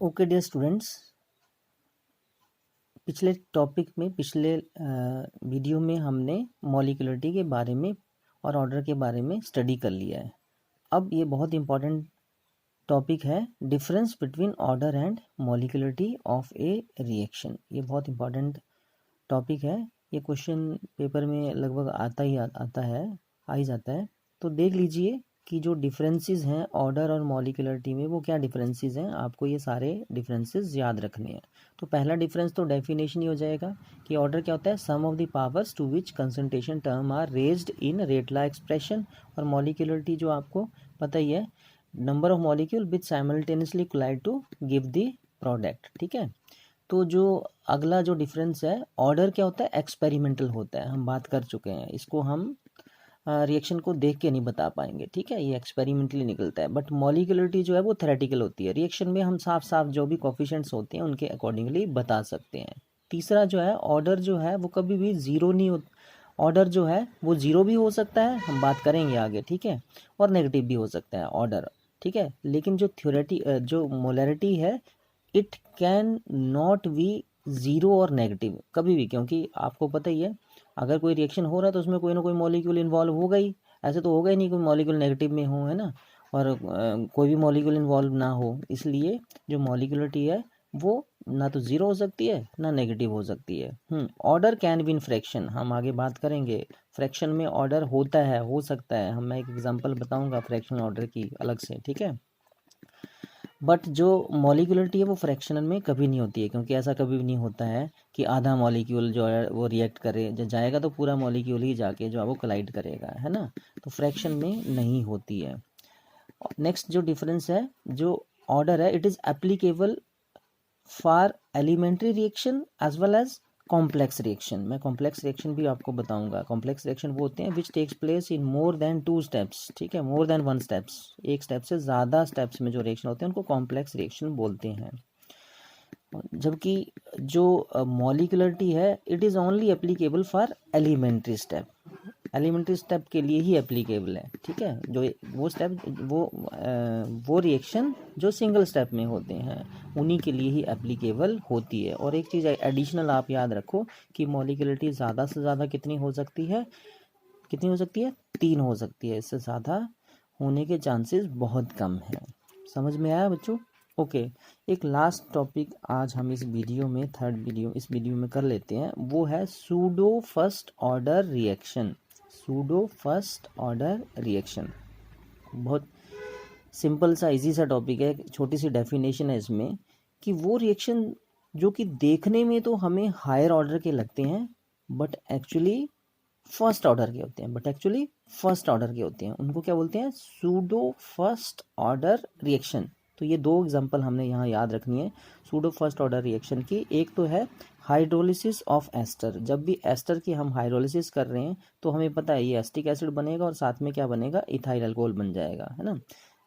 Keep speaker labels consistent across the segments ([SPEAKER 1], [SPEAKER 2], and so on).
[SPEAKER 1] Okay dear students, पिछले video में हमने मॉलिक्यूलरिटी के बारे में और ऑर्डर के बारे में स्टडी कर लिया है। अब ये बहुत इंपॉर्टेंट टॉपिक है, difference between order and molecularity of A reaction. ये बहुत इंपॉर्टेंट टॉपिक है। ये क्वेश्चन पेपर में लगभग आता ही आ ही जाता है। तो देख लीजिए कि जो डिफरेंसेस हैं ऑर्डर और मॉलिक्यूलरिटी में, वो क्या डिफरेंसेस हैं। आपको ये सारे डिफरेंसेस याद रखने हैं। तो पहला डिफरेंस तो डेफिनेशन ही हो जाएगा कि ऑर्डर क्या होता है, sum of the powers to which concentration term are raised in rate law expression. और मॉलिक्यूलरिटी जो आपको पता ही है, number of molecule which simultaneously collide to give the product. ठीक है। तो जो अगला जो डिफरेंस है, ऑर्डर क्या होता है, एक्सपेरिमेंटल होता है। हम बात कर चुके हैं, इसको हम रिएक्शन को देख के नहीं बता पाएंगे। ठीक है, ये एक्सपेरिमेंटली निकलता है। बट मॉलिक्यूलरिटी जो है वो थेरेटिकल होती है। रिएक्शन में हम साफ साफ जो भी कोफिशिएंट्स होते हैं उनके अकॉर्डिंगली बता सकते हैं। तीसरा जो है, ऑर्डर जो है वो कभी भी ज़ीरो नहीं होता। ऑर्डर जो है वो ज़ीरो भी हो सकता है, हम बात करेंगे आगे। ठीक है, और नेगेटिव भी हो सकता है ऑर्डर। ठीक है, लेकिन जो मोलरिटी है, it can not be zero और नेगेटिव कभी भी, क्योंकि आपको पता ही है अगर कोई रिएक्शन हो रहा है तो उसमें कोई ना कोई मॉलिक्यूल इन्वॉल्व होगा ही। ऐसे तो होगा ही नहीं कोई मॉलिक्यूल नेगेटिव में हो, है ना, और कोई भी मॉलिक्यूल इन्वॉल्व ना हो। इसलिए जो मॉलिक्यूलरिटी है वो ना तो ज़ीरो हो सकती है ना नेगेटिव हो सकती है। Order can be in fraction, हम आगे बात करेंगे। फ्रैक्शन में ऑर्डर होता है, हो सकता है। मैं एक एग्जांपल बताऊंगा फ्रैक्शन ऑर्डर की अलग से। ठीक है, बट जो मॉलिक्यूलरिटी है वो फ्रैक्शनल में कभी नहीं होती है, क्योंकि ऐसा कभी भी नहीं होता है कि आधा मॉलिक्यूल जो है वो रिएक्ट करे। जब जाएगा तो पूरा मॉलिक्यूल ही जाके जो है वो कोलाइड करेगा, है ना। तो फ्रैक्शन में नहीं होती है। नेक्स्ट जो डिफरेंस है, जो ऑर्डर है, it is applicable for elementary reaction as well as complex reaction. मैं कॉम्प्लेक्स रिएक्शन भी आपको बताऊंगा। कॉम्प्लेक्स रिएक्शन वो होते हैं which takes place in more than 2 steps. ठीक है, मोर देन 1 स्टेप्स, एक स्टेप से ज़्यादा स्टेप्स में जो रिएक्शन होते हैं उनको कॉम्प्लेक्स रिएक्शन बोलते हैं। जबकि जो मॉलिक्यूलरिटी है, it is only applicable for elementary step. Elementary step के लिए ही एप्लीकेबल है। ठीक है, जो वो स्टेप वो रिएक्शन जो सिंगल स्टेप में होते हैं उन्हीं के लिए ही एप्लीकेबल होती है। और एक चीज़ एडिशनल आप याद रखो कि मॉलिक्यूलरिटी ज़्यादा से ज़्यादा कितनी हो सकती है, 3 हो सकती है। इससे ज़्यादा होने के चांसेस बहुत कम हैं। समझ में आया बच्चों? ओके, एक लास्ट टॉपिक आज हम इस वीडियो में, इस वीडियो में कर लेते हैं। वो है pseudo first order reaction. Pseudo first order reaction बहुत सिंपल सा इजी सा टॉपिक है। छोटी सी डेफिनेशन है इसमें कि वो रिएक्शन जो कि देखने में तो हमें हायर ऑर्डर के लगते हैं बट एक्चुअली फर्स्ट ऑर्डर के होते हैं, उनको क्या बोलते हैं, सूडो फर्स्ट ऑर्डर रिएक्शन। तो ये 2 एग्जांपल हमने यहाँ याद रखनी है सूडो फर्स्ट ऑर्डर रिएक्शन की। एक तो है हाइड्रोलिसिस ऑफ एस्टर। जब भी एस्टर की हम हाइड्रोलिसिस कर रहे हैं तो हमें पता है ये एस्टिक एसिड बनेगा और साथ में क्या बनेगा, इथाइल अल्कोहल बन जाएगा, है ना,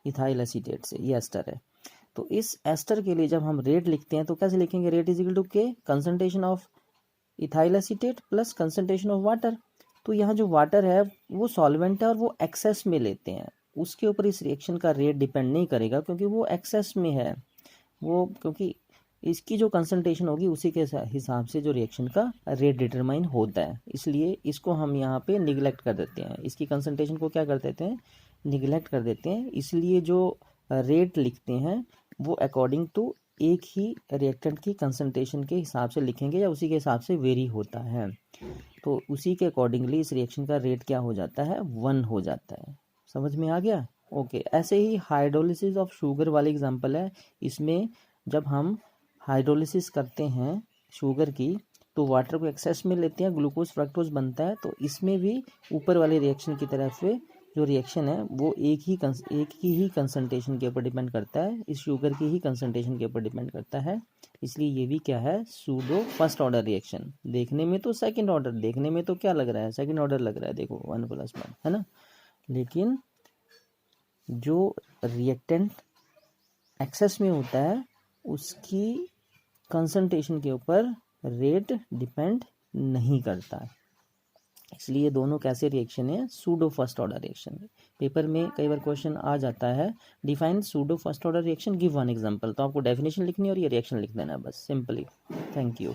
[SPEAKER 1] इथाइल एसीटेट से। ये एस्टर है। तो इस एस्टर के लिए जब हम रेट लिखते हैं तो कैसे लिखेंगे, रेट इज इक्वल टू के concentration of ethyl acetate plus concentration of water. तो यहाँ जो वाटर है वो सॉल्वेंट है और वो एक्सेस में लेते हैं, उसके ऊपर इस रिएक्शन का रेट डिपेंड नहीं करेगा क्योंकि वो एक्सेस में है। वो क्योंकि इसकी जो कंसंट्रेशन होगी उसी के हिसाब से जो रिएक्शन का रेट डिटरमाइन होता है। इसलिए इसको हम यहाँ पे निगलेक्ट कर देते हैं, इसकी कंसंट्रेशन को क्या कर देते हैं, निगलेक्ट कर देते हैं। इसलिए जो रेट लिखते हैं वो अकॉर्डिंग टू एक ही रिएक्टेंट की कंसंट्रेशन के हिसाब से लिखेंगे या उसी के हिसाब से वेरी होता है। तो उसी के अकॉर्डिंगली इस रिएक्शन का रेट क्या हो जाता है, 1 हो जाता है। समझ में आ गया? ओके, ऐसे ही हाइड्रोलिसिस ऑफ शुगर वाली एग्जांपल है। इसमें जब हम हाइड्रोलिसिस करते हैं शुगर की तो वाटर को एक्सेस में लेते हैं, ग्लूकोज फ्रक्टोज बनता है। तो इसमें भी ऊपर वाले रिएक्शन की तरफ से जो रिएक्शन है वो एक की ही कंसंट्रेशन के ऊपर डिपेंड करता है, इस शुगर की ही कंसंट्रेशन के ऊपर डिपेंड करता है। इसलिए ये भी क्या है, सूडो फर्स्ट ऑर्डर रिएक्शन। देखने में तो सेकंड ऑर्डर, देखने में तो क्या लग रहा है, सेकंड ऑर्डर लग रहा है, देखो 1+1, है ना, लेकिन जो रिएक्टेंट एक्सेस में होता है उसकी कंसंट्रेशन के ऊपर रेट डिपेंड नहीं करता। इसलिए दोनों कैसे रिएक्शन है, pseudo first order reaction. Paper में कई बार क्वेश्चन आ जाता है, define pseudo first order reaction, give one example. तो आपको डेफिनेशन लिखनी है और ये रिएक्शन लिख देना है बस, सिंपली। Thank you.